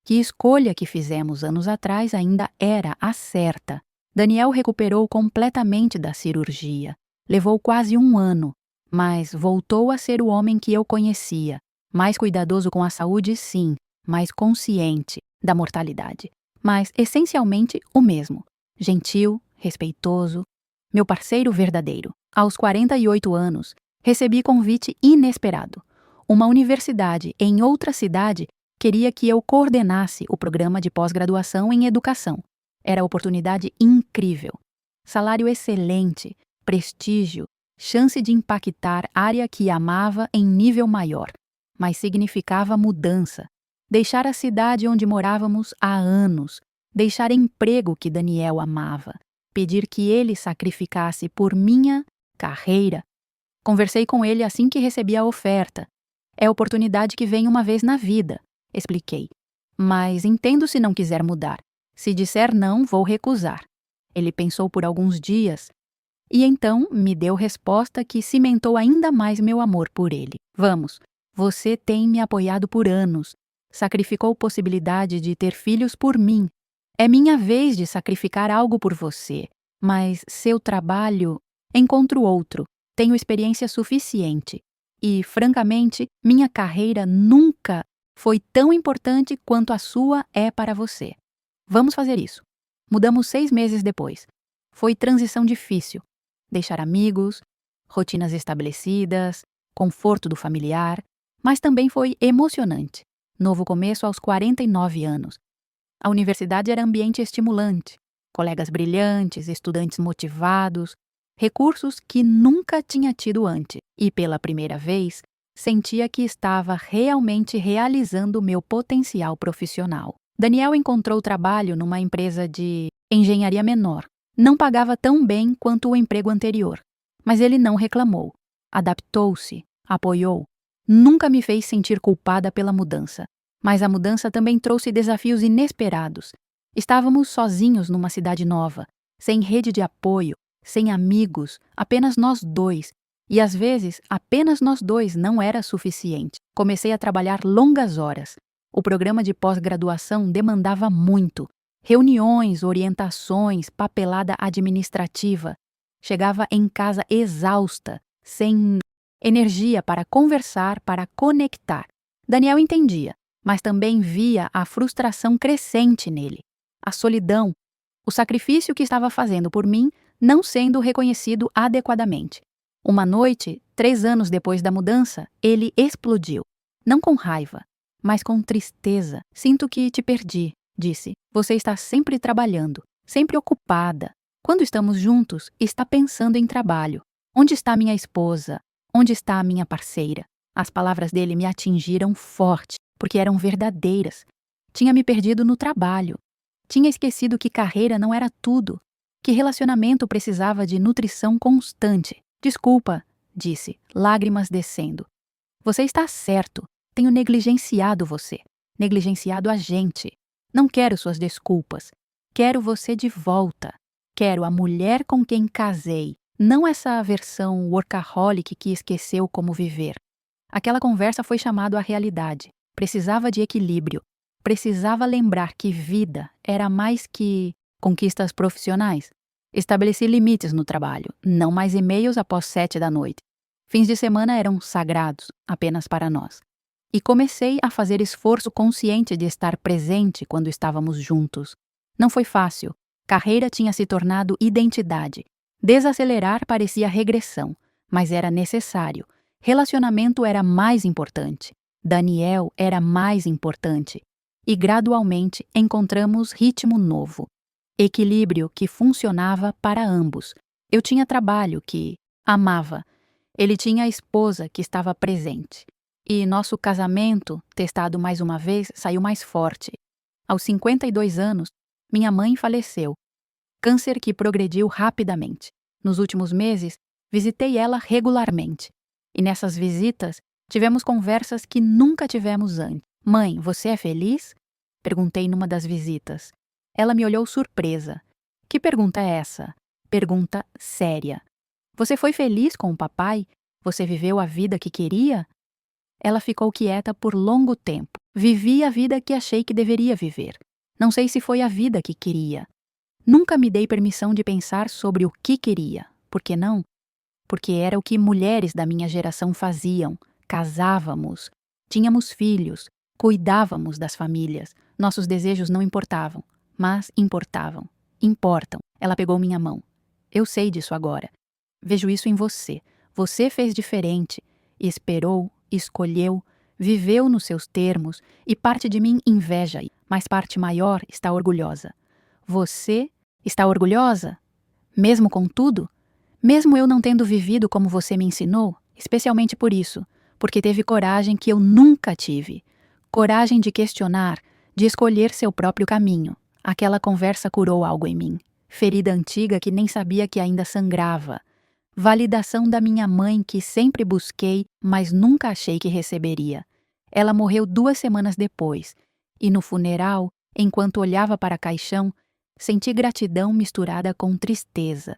Que escolha que fizemos anos atrás ainda era a certa. Daniel recuperou completamente da cirurgia. Levou quase 1 ano, mas voltou a ser o homem que eu conhecia. Mais cuidadoso com a saúde, sim, mais consciente da mortalidade. Mas essencialmente o mesmo. Gentil, respeitoso, meu parceiro verdadeiro. Aos 48 anos, recebi convite inesperado. Uma universidade em outra cidade queria que eu coordenasse o programa de pós-graduação em educação. Era oportunidade incrível. Salário excelente, prestígio, chance de impactar área que amava em nível maior. Mas significava mudança. Deixar a cidade onde morávamos há anos. Deixar emprego que Daniel amava. Pedir que ele sacrificasse por minha carreira. Conversei com ele assim que recebi a oferta. É oportunidade que vem uma vez na vida, expliquei. Mas entendo se não quiser mudar. Se disser não, vou recusar. Ele pensou por alguns dias e então me deu resposta que cimentou ainda mais meu amor por ele. Vamos, você tem me apoiado por anos. Sacrificou possibilidade de ter filhos por mim. É minha vez de sacrificar algo por você, mas seu trabalho, encontro outro, tenho experiência suficiente. E, francamente, minha carreira nunca foi tão importante quanto a sua é para você. Vamos fazer isso. Mudamos 6 meses depois. Foi transição difícil. Deixar amigos, rotinas estabelecidas, conforto do familiar, mas também foi emocionante. Novo começo aos 49 anos. A universidade era ambiente estimulante, colegas brilhantes, estudantes motivados, recursos que nunca tinha tido antes. E pela primeira vez, sentia que estava realmente realizando meu potencial profissional. Daniel encontrou trabalho numa empresa de engenharia menor. Não pagava tão bem quanto o emprego anterior, mas ele não reclamou. Adaptou-se, apoiou. Nunca me fez sentir culpada pela mudança. Mas a mudança também trouxe desafios inesperados. Estávamos sozinhos numa cidade nova, sem rede de apoio, sem amigos, apenas nós dois. E às vezes, apenas nós dois não era suficiente. Comecei a trabalhar longas horas. O programa de pós-graduação demandava muito. Reuniões, orientações, papelada administrativa. Chegava em casa exausta, sem energia para conversar, para conectar. Daniel entendia, mas também via a frustração crescente nele, a solidão, o sacrifício que estava fazendo por mim não sendo reconhecido adequadamente. Uma noite, 3 anos depois da mudança, ele explodiu. Não com raiva, mas com tristeza. Sinto que te perdi, disse. Você está sempre trabalhando, sempre ocupada. Quando estamos juntos, está pensando em trabalho. Onde está minha esposa? Onde está a minha parceira? As palavras dele me atingiram forte, porque eram verdadeiras. Tinha me perdido no trabalho. Tinha esquecido que carreira não era tudo, que relacionamento precisava de nutrição constante. Desculpa, disse, lágrimas descendo. Você está certo. Tenho negligenciado você. Negligenciado a gente. Não quero suas desculpas. Quero você de volta. Quero a mulher com quem casei. Não essa versão workaholic que esqueceu como viver. Aquela conversa foi chamada à realidade. Precisava de equilíbrio. Precisava lembrar que vida era mais que conquistas profissionais. Estabeleci limites no trabalho. Não mais e-mails após 7 da noite. Fins de semana eram sagrados, apenas para nós. E comecei a fazer esforço consciente de estar presente quando estávamos juntos. Não foi fácil. Carreira tinha se tornado identidade. Desacelerar parecia regressão, mas era necessário. Relacionamento era mais importante. Daniel era mais importante. E gradualmente encontramos ritmo novo. Equilíbrio que funcionava para ambos. Eu tinha trabalho que amava. Ele tinha a esposa que estava presente. E nosso casamento, testado mais uma vez, saiu mais forte. Aos 52 anos, minha mãe faleceu. Câncer que progrediu rapidamente. Nos últimos meses, visitei ela regularmente. E nessas visitas, tivemos conversas que nunca tivemos antes. Mãe, você é feliz? Perguntei numa das visitas. Ela me olhou surpresa. Que pergunta é essa? Pergunta séria. Você foi feliz com o papai? Você viveu a vida que queria? Ela ficou quieta por longo tempo. Vivi a vida que achei que deveria viver. Não sei se foi a vida que queria. Nunca me dei permissão de pensar sobre o que queria. Por que não? Porque era o que mulheres da minha geração faziam. Casávamos, tínhamos filhos, cuidávamos das famílias. Nossos desejos não importavam, mas importavam. Importam. Ela pegou minha mão. Eu sei disso agora. Vejo isso em você. Você fez diferente. Esperou, escolheu, viveu nos seus termos e parte de mim inveja, mas parte maior está orgulhosa. Você está orgulhosa? Mesmo com tudo? Mesmo eu não tendo vivido como você me ensinou? Especialmente por isso, porque teve coragem que eu nunca tive. Coragem de questionar, de escolher seu próprio caminho. Aquela conversa curou algo em mim. Ferida antiga que nem sabia que ainda sangrava. Validação da minha mãe que sempre busquei, mas nunca achei que receberia. Ela morreu 2 semanas depois, e no funeral, enquanto olhava para caixão, senti gratidão misturada com tristeza.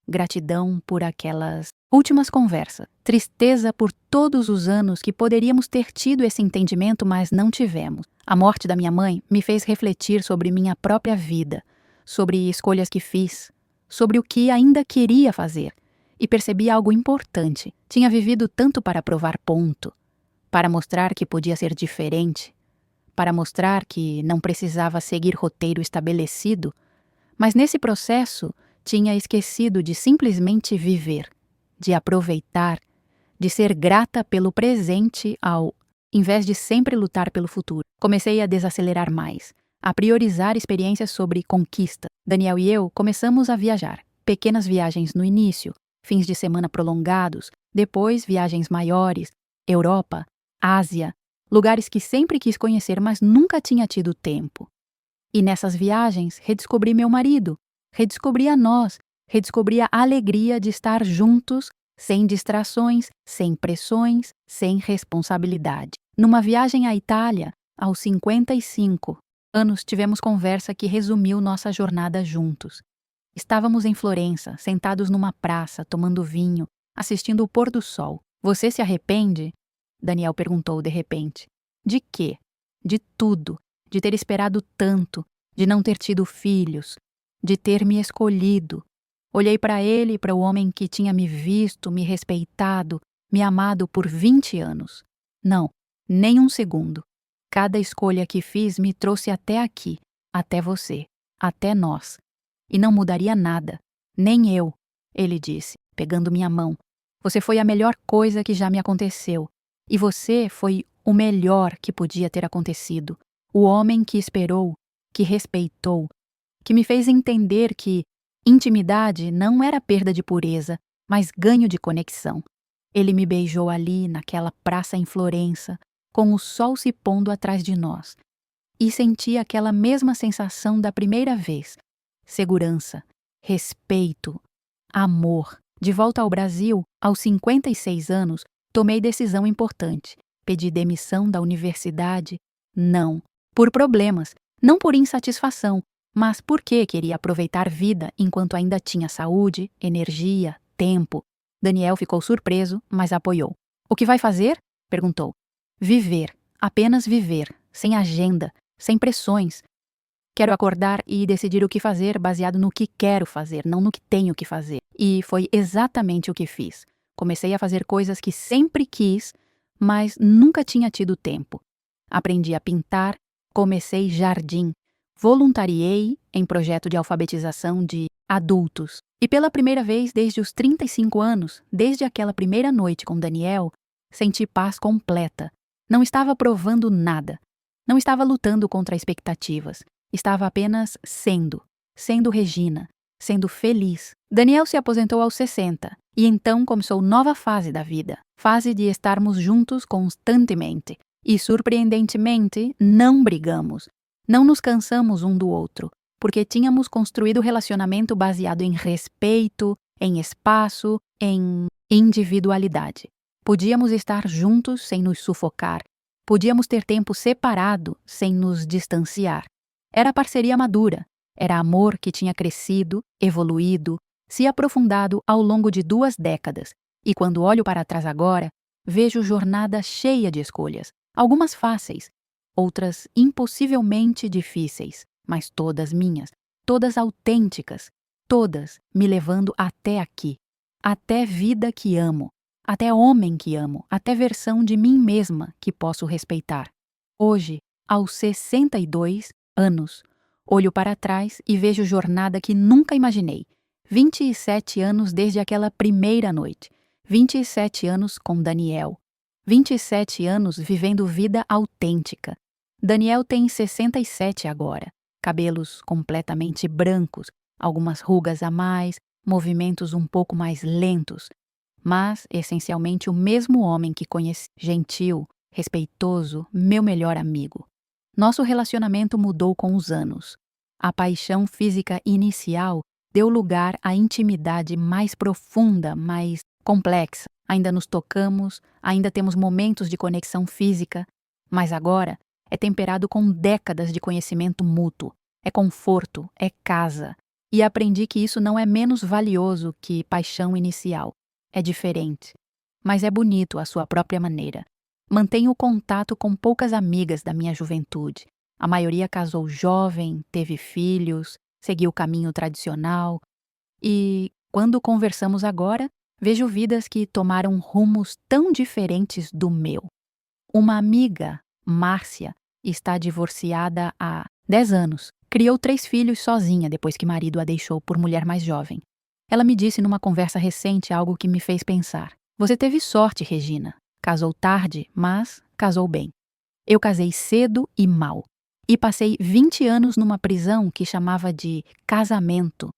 Gratidão por aquelas últimas conversas. Tristeza por todos os anos que poderíamos ter tido esse entendimento, mas não tivemos. A morte da minha mãe me fez refletir sobre minha própria vida, sobre escolhas que fiz, sobre o que ainda queria fazer. E percebi algo importante. Tinha vivido tanto para provar ponto, para mostrar que podia ser diferente, para mostrar que não precisava seguir roteiro estabelecido, mas nesse processo tinha esquecido de simplesmente viver, de aproveitar, de ser grata pelo presente em vez de sempre lutar pelo futuro. Comecei a desacelerar mais, a priorizar experiências sobre conquista. Daniel e eu começamos a viajar. Pequenas viagens no início, fins de semana prolongados, depois viagens maiores, Europa, Ásia, lugares que sempre quis conhecer, mas nunca tinha tido tempo. E nessas viagens redescobri meu marido, redescobri a nós, redescobri a alegria de estar juntos, sem distrações, sem pressões, sem responsabilidade. Numa viagem à Itália, aos 55 anos, tivemos conversa que resumiu nossa jornada juntos. Estávamos em Florença, sentados numa praça, tomando vinho, assistindo o pôr do sol. Você se arrepende? Daniel perguntou de repente. De quê? de tudo, de ter esperado tanto, de não ter tido filhos, de ter me escolhido. Olhei para ele e para o homem que tinha me visto, me respeitado, me amado por 20 anos. Não, nem um segundo. Cada escolha que fiz me trouxe até aqui, até você, até nós. E não mudaria nada, nem eu, ele disse, pegando minha mão. Você foi a melhor coisa que já me aconteceu. E você foi o melhor que podia ter acontecido. O homem que esperou, que respeitou, que me fez entender que intimidade não era perda de pureza, mas ganho de conexão. Ele me beijou ali, naquela praça em Florença, com o sol se pondo atrás de nós. E senti aquela mesma sensação da primeira vez. Segurança, respeito, amor. De volta ao Brasil, aos 56 anos, tomei decisão importante. Pedi demissão da universidade? Não. Por problemas, não por insatisfação, mas porque queria aproveitar vida enquanto ainda tinha saúde, energia, tempo. Daniel ficou surpreso, mas apoiou. O que vai fazer? Perguntou. Viver. Apenas viver. Sem agenda, sem pressões. Quero acordar e decidir o que fazer baseado no que quero fazer, não no que tenho que fazer. E foi exatamente o que fiz. Comecei a fazer coisas que sempre quis, mas nunca tinha tido tempo. Aprendi a pintar, comecei jardim, voluntariei em projeto de alfabetização de adultos. E pela primeira vez desde os 35 anos, desde aquela primeira noite com Daniel, senti paz completa. Não estava provando nada. Não estava lutando contra expectativas. Estava apenas sendo Regina, sendo feliz. Daniel se aposentou aos 60 e então começou nova fase da vida, fase de estarmos juntos constantemente. E, surpreendentemente, não brigamos. Não nos cansamos um do outro, porque tínhamos construído relacionamento baseado em respeito, em espaço, em individualidade. Podíamos estar juntos sem nos sufocar. Podíamos ter tempo separado sem nos distanciar. Era parceria madura, era amor que tinha crescido, evoluído, se aprofundado ao longo de 2 décadas. E quando olho para trás agora, vejo jornada cheia de escolhas, algumas fáceis, outras impossivelmente difíceis, mas todas minhas, todas autênticas, todas me levando até aqui, até vida que amo, até homem que amo, até versão de mim mesma que posso respeitar. Hoje, aos 62 anos, olho para trás e vejo jornada que nunca imaginei. 27 anos desde aquela primeira noite. 27 anos com Daniel. 27 anos vivendo vida autêntica. Daniel tem 67 agora. Cabelos completamente brancos, algumas rugas a mais, movimentos um pouco mais lentos. Mas, essencialmente, o mesmo homem que conheci. Gentil, respeitoso, meu melhor amigo. Nosso relacionamento mudou com os anos. A paixão física inicial deu lugar à intimidade mais profunda, mais complexa. Ainda nos tocamos, ainda temos momentos de conexão física, mas agora é temperado com décadas de conhecimento mútuo. É conforto, é casa. E aprendi que isso não é menos valioso que paixão inicial. É diferente, mas é bonito à sua própria maneira. Mantenho contato com poucas amigas da minha juventude. A maioria casou jovem, teve filhos, seguiu o caminho tradicional. E, quando conversamos agora, vejo vidas que tomaram rumos tão diferentes do meu. Uma amiga, Márcia, está divorciada há 10 anos. Criou 3 filhos sozinha depois que marido a deixou por mulher mais jovem. Ela me disse numa conversa recente algo que me fez pensar. Você teve sorte, Regina. Casou tarde, mas casou bem. Eu casei cedo e mal. E passei 20 anos numa prisão que chamava de casamento.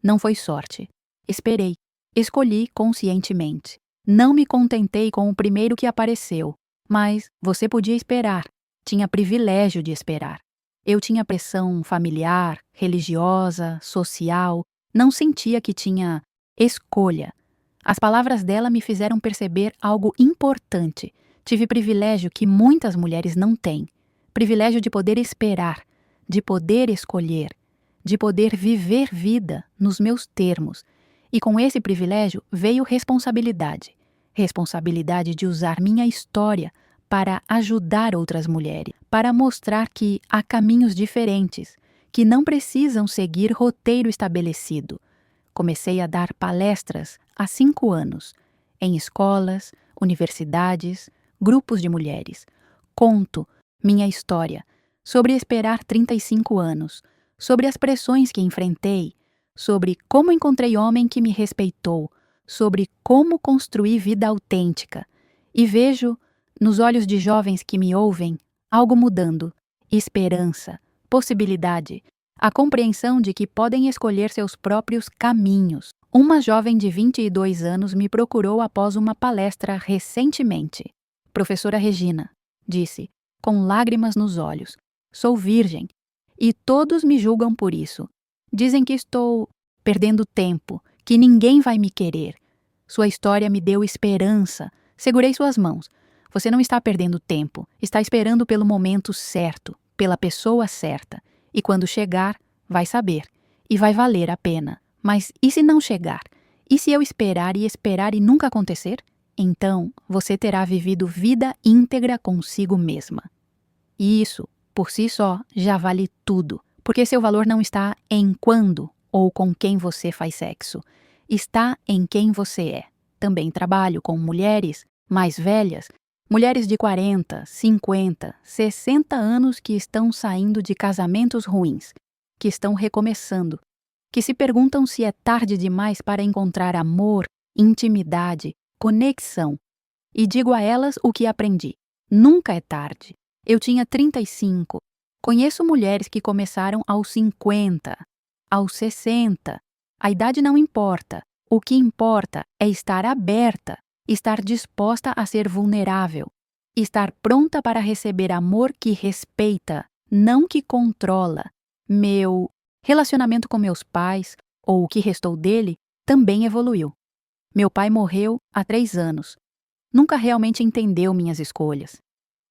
Não foi sorte. Esperei. Escolhi conscientemente. Não me contentei com o primeiro que apareceu. Mas você podia esperar. Tinha privilégio de esperar. Eu tinha pressão familiar, religiosa, social. Não sentia que tinha escolha. As palavras dela me fizeram perceber algo importante. Tive privilégio que muitas mulheres não têm. Privilégio de poder esperar, de poder escolher, de poder viver vida nos meus termos. E com esse privilégio veio responsabilidade. Responsabilidade de usar minha história para ajudar outras mulheres, para mostrar que há caminhos diferentes, que não precisam seguir roteiro estabelecido. Comecei a dar palestras há 5 anos, em escolas, universidades, grupos de mulheres. Conto minha história sobre esperar 35 anos, sobre as pressões que enfrentei, sobre como encontrei homem que me respeitou, sobre como construir vida autêntica. E vejo, nos olhos de jovens que me ouvem, algo mudando, esperança, possibilidade, a compreensão de que podem escolher seus próprios caminhos. Uma jovem de 22 anos me procurou após uma palestra recentemente. Professora Regina, disse, com lágrimas nos olhos, sou virgem, e todos me julgam por isso. Dizem que estou perdendo tempo, que ninguém vai me querer. Sua história me deu esperança. Segurei suas mãos. Você não está perdendo tempo, está esperando pelo momento certo, pela pessoa certa. E quando chegar, vai saber. E vai valer a pena. Mas e se não chegar? E se eu esperar e nunca acontecer? Então, você terá vivido vida íntegra consigo mesma. E isso, por si só, já vale tudo. Porque seu valor não está em quando ou com quem você faz sexo. Está em quem você é. Também trabalho com mulheres mais velhas, mulheres de 40, 50, 60 anos que estão saindo de casamentos ruins, que estão recomeçando, que se perguntam se é tarde demais para encontrar amor, intimidade, conexão. E digo a elas o que aprendi. Nunca é tarde. Eu tinha 35. Conheço mulheres que começaram aos 50, aos 60. A idade não importa. O que importa é estar aberta, estar disposta a ser vulnerável, estar pronta para receber amor que respeita, não que controla. Meu relacionamento com meus pais, ou o que restou dele, também evoluiu. Meu pai morreu há 3 anos. Nunca realmente entendeu minhas escolhas.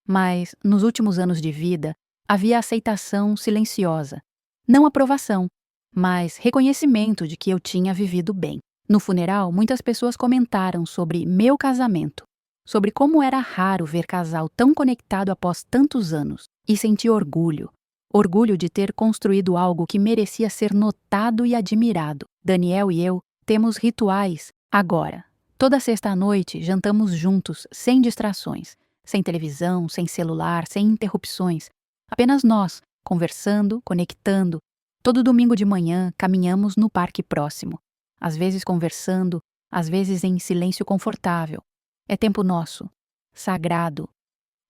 Mas, nos últimos anos de vida, havia aceitação silenciosa. Não aprovação, mas reconhecimento de que eu tinha vivido bem. No funeral, muitas pessoas comentaram sobre meu casamento, sobre como era raro ver casal tão conectado após tantos anos, e senti orgulho. Orgulho de ter construído algo que merecia ser notado e admirado. Daniel e eu temos rituais agora. Toda sexta à noite jantamos juntos, sem distrações, sem televisão, sem celular, sem interrupções. Apenas nós, conversando, conectando. Todo domingo de manhã caminhamos no parque próximo. Às vezes conversando, às vezes em silêncio confortável. É tempo nosso, sagrado.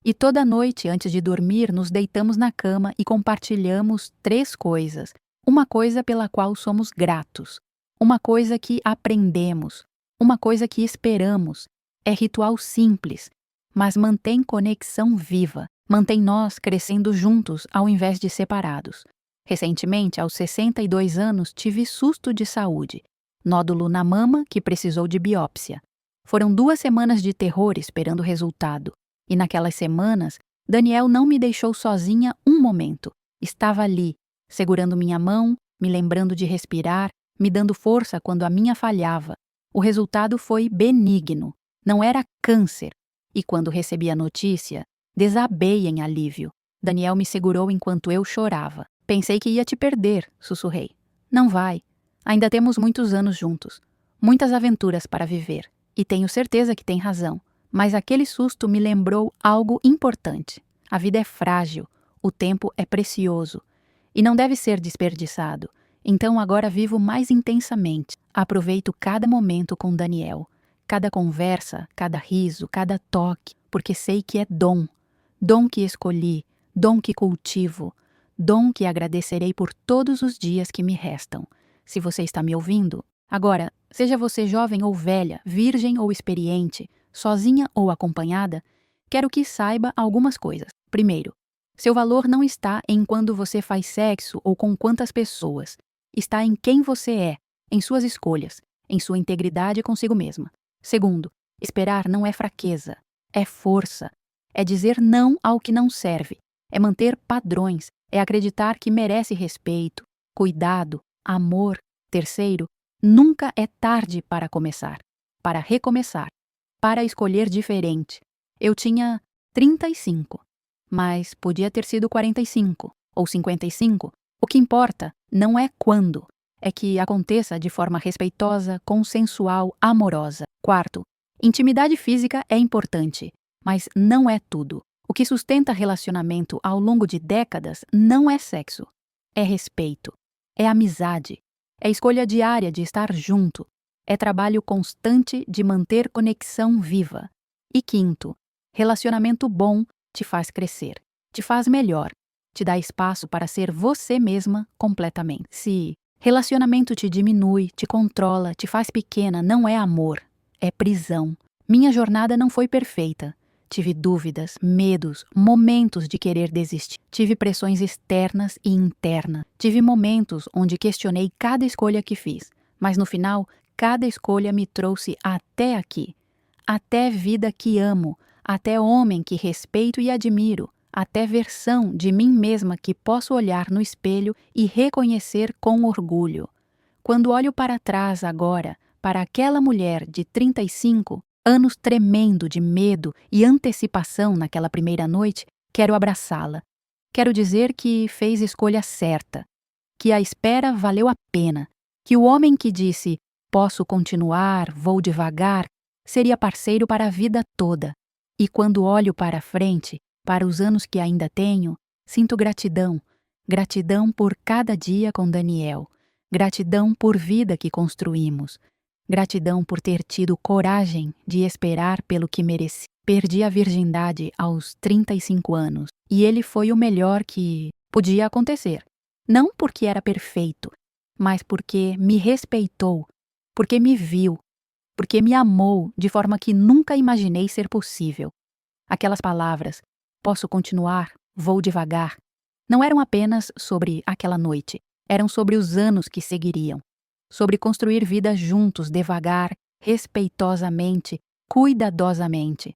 E toda noite, antes de dormir, nos deitamos na cama e compartilhamos 3 coisas. Uma coisa pela qual somos gratos. Uma coisa que aprendemos. Uma coisa que esperamos. É ritual simples, mas mantém conexão viva. Mantém nós crescendo juntos ao invés de separados. Recentemente, aos 62 anos, tive susto de saúde. Nódulo na mama que precisou de biópsia. Foram 2 semanas de terror esperando o resultado. E naquelas semanas, Daniel não me deixou sozinha um momento. Estava ali, segurando minha mão, me lembrando de respirar, me dando força quando a minha falhava. O resultado foi benigno. Não era câncer. E quando recebi a notícia, desabei em alívio. Daniel me segurou enquanto eu chorava. Pensei que ia te perder, sussurrei. Não vai. Ainda temos muitos anos juntos. Muitas aventuras para viver. E tenho certeza que tem razão. Mas aquele susto me lembrou algo importante. A vida é frágil. O tempo é precioso. E não deve ser desperdiçado. Então agora vivo mais intensamente. Aproveito cada momento com Daniel. Cada conversa, cada riso, cada toque. Porque sei que é dom. Dom que escolhi. Dom que cultivo. Dom que agradecerei por todos os dias que me restam. Se você está me ouvindo, agora, seja você jovem ou velha, virgem ou experiente, sozinha ou acompanhada, quero que saiba algumas coisas. Primeiro, seu valor não está em quando você faz sexo ou com quantas pessoas. Está em quem você é, em suas escolhas, em sua integridade consigo mesma. Segundo, esperar não é fraqueza, é força. É dizer não ao que não serve. É manter padrões. É acreditar que merece respeito, cuidado, amor. Terceiro, nunca é tarde para começar, para recomeçar, para escolher diferente. Eu tinha 35. Mas podia ter sido 45 ou 55. O que importa não é quando, é que aconteça de forma respeitosa, consensual, amorosa. Quarto, intimidade física é importante, mas não é tudo. O que sustenta relacionamento ao longo de décadas não é sexo, é respeito, é amizade, é escolha diária de estar junto, é trabalho constante de manter conexão viva. E quinto, relacionamento bom te faz crescer, te faz melhor, te dá espaço para ser você mesma completamente. Se relacionamento te diminui, te controla, te faz pequena, não é amor, é prisão. Minha jornada não foi perfeita. Tive dúvidas, medos, momentos de querer desistir. Tive pressões externas e internas. Tive momentos onde questionei cada escolha que fiz. Mas no final, cada escolha me trouxe até aqui. Até vida que amo, até homem que respeito e admiro, até versão de mim mesma que posso olhar no espelho e reconhecer com orgulho. Quando olho para trás agora, para aquela mulher de 35 anos tremendo de medo e antecipação naquela primeira noite, quero abraçá-la. Quero dizer que fez escolha certa, que a espera valeu a pena, que o homem que disse posso continuar, vou devagar, seria parceiro para a vida toda. E quando olho para frente, para os anos que ainda tenho, sinto gratidão. Gratidão por cada dia com Daniel. Gratidão por vida que construímos. Gratidão por ter tido coragem de esperar pelo que mereci. Perdi a virgindade aos 35 anos e ele foi o melhor que podia acontecer. Não porque era perfeito, mas porque me respeitou, porque me viu, porque me amou de forma que nunca imaginei ser possível. Aquelas palavras, posso continuar, vou devagar, não eram apenas sobre aquela noite, eram sobre os anos que seguiriam. Sobre construir vida juntos, devagar, respeitosamente, cuidadosamente.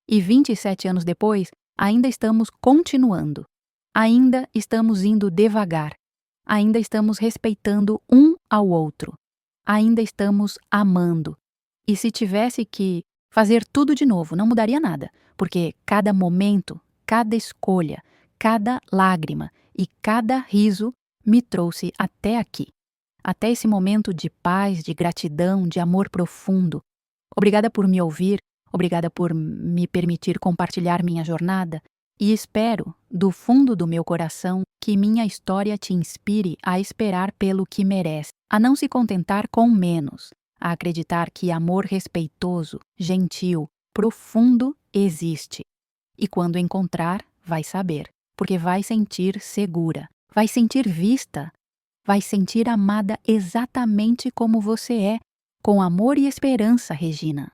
E 27 anos depois, ainda estamos continuando. Ainda estamos indo devagar. Ainda estamos respeitando um ao outro. Ainda estamos amando. E se tivesse que fazer tudo de novo, não mudaria nada, porque cada momento, cada escolha, cada lágrima e cada riso me trouxe até aqui. Até esse momento de paz, de gratidão, de amor profundo. Obrigada por me ouvir, obrigada por me permitir compartilhar minha jornada e espero, do fundo do meu coração, que minha história te inspire a esperar pelo que merece, a não se contentar com menos, a acreditar que amor respeitoso, gentil, profundo existe. E quando encontrar, vai saber, porque vai sentir segura, vai sentir vista, vai sentir amada exatamente como você é, com amor e esperança, Regina.